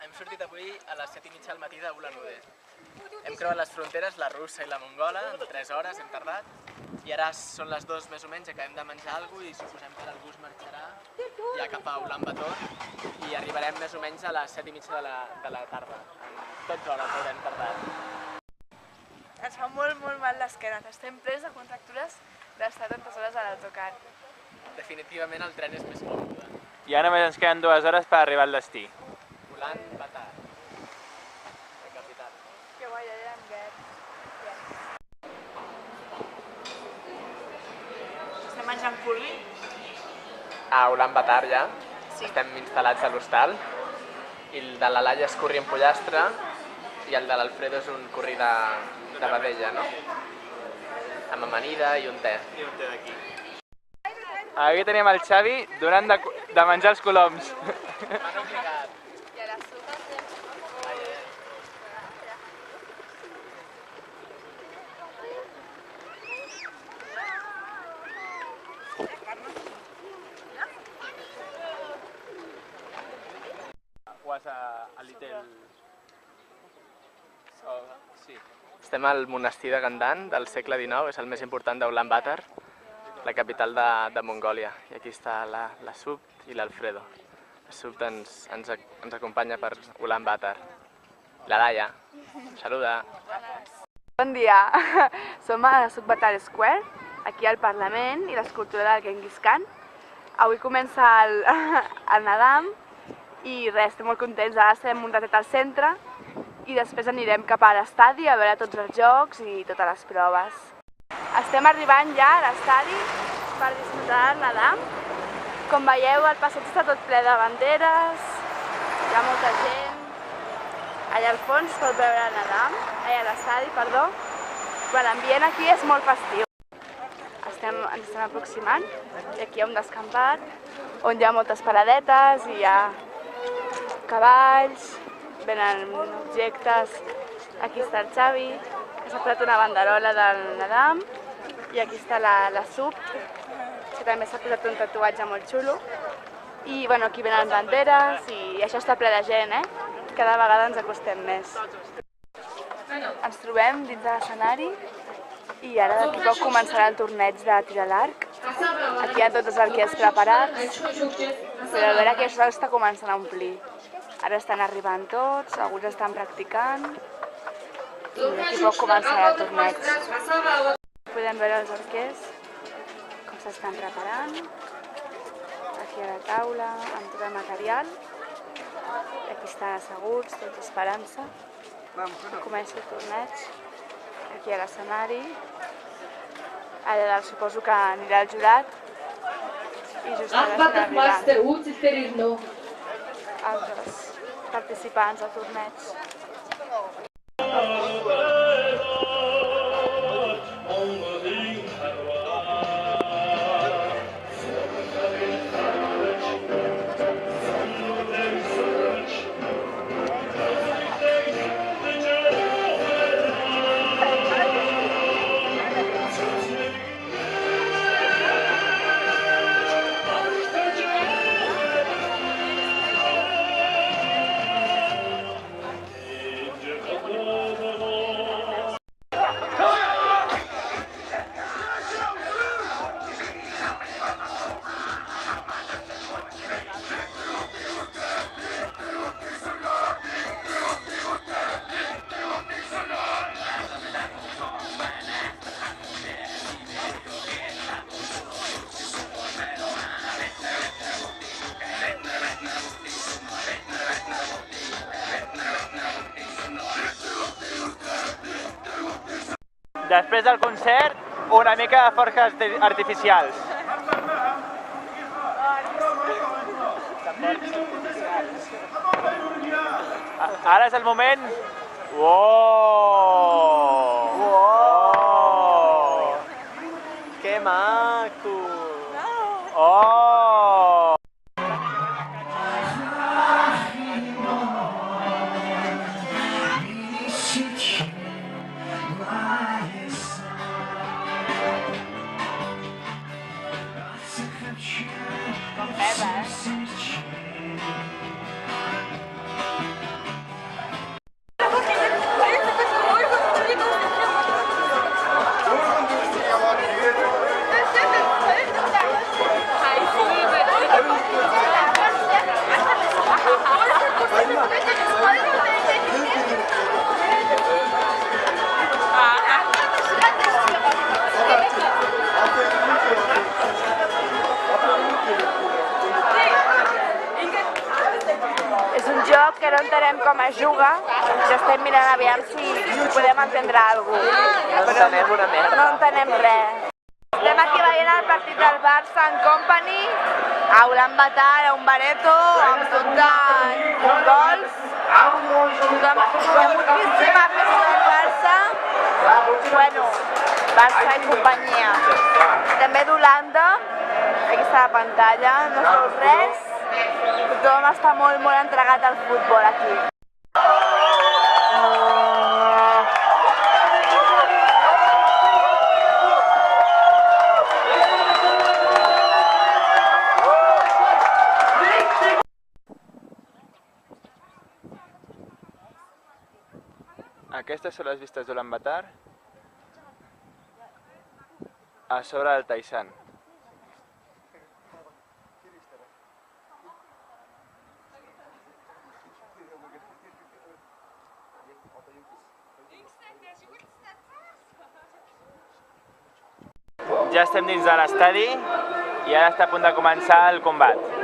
Hem sortit avui a les 7:30 del matí d'Ulan-Ude. Hem creuat les fronteres, la russa i la mongola, en 3 hores hem tardat. I ara són les 2 més o menys, acabem de menjar alguna cosa i suposem que el bus marxarà ja cap a Ulaanbaatar i arribarem més o menys a les 7:30 de la tarda. En 12 hores haurem tardat. Ens fa molt mal l'esquena, estem plens de contractures d'estar tantes hores a l'autocar. Definitivament el tren és més còmode. I ara només ens queden 2 hores per arribar al destí. Ulaanbaatar, la capital. Que guai, allà en verd. Estem menjant curri? A Ulaanbaatar ja, Sí. estem instal·lats a l'hostal. I el de la Laia és curri amb pollastre i el de l'Alfredo és un curri de vedella, no? Amb amanida i un te. I un té d'aquí. Aquí tenim el Xavi donant de menjar els coloms. M'han obligat. I a la sopa Was a little... Sí. Estem al monestir de Gandan del segle XIX, és el més important d'Ulaanbaatar, la capital de Mongòlia. I aquí està la Subt i l'Alfredo. La Subt ens acompanya per Ulaanbaatar. La Laia, saluda. Bon dia, som a la Subbaatar Square, aquí al Parlament i l'escultura del Genghis Khan. Avui comença el Nadam i res, estem molt contents, ara estarem un ratet al centre i després anirem cap a l'estadi a veure tots els jocs i totes les proves. Estem arribant ja a l'estadi per disfrutar del Nadam. Com veieu, el passeig està tot ple de banderes, hi ha molta gent. Allà al fons es pot veure el Nadam, allà a l'estadi, perdó. Però l'ambient aquí és molt festiu. Ens estem aproximant i aquí hi ha un descampat on hi ha moltes paradetes i hi ha cavalls, venen objectes. Aquí està el Xavi, que s'ha posat una banderola del Nadam, i aquí està la Subt, que també s'ha posat un tatuatge molt xulo. I bueno, aquí venen banderes i això està ple de gent, Cada vegada ens acostem més. Ens trobem dins de l'escenari i ara d'aquí poc començarà el torneig de tir a l'arc. Aquí hi ha tots els arquers preparats, però a veure que això està començant a omplir. Ara estan arribant tots, alguns estan practicant i d'aquí poc començarà el torneig. Podem veure els arquers com s'estan preparant, aquí a la taula amb tot el material. Aquí estan asseguts, tots esperant-se. Comença el torneig, aquí a l'escenari. Allà dalt suposo que anirà el jurat i just ara estan arribant altres participants al torneig. Després del concert, una mica de focs artificials. Ara és el moment... Uooo! Uooo! Que maco! Oh! Com peba, no entenem com es juga, ja estem mirant aviam si podem entendre alguna cosa. No entenem una merda. No entenem res. Estem aquí veient el partit del Barça en Company, a Ulaanbaatar, a un bareto, amb tot de gols. Hi ha moltíssima festa del Barça. Bueno, Barça i companyia. També d'Holanda, aquí està la pantalla, no es veu res. Tothom està molt entregat al futbol aquí. Aquestes són les vistes d'Ulaanbaatar a sobre del Taishan. Ja estem dins de l'estadi i ara està a punt de començar el combat.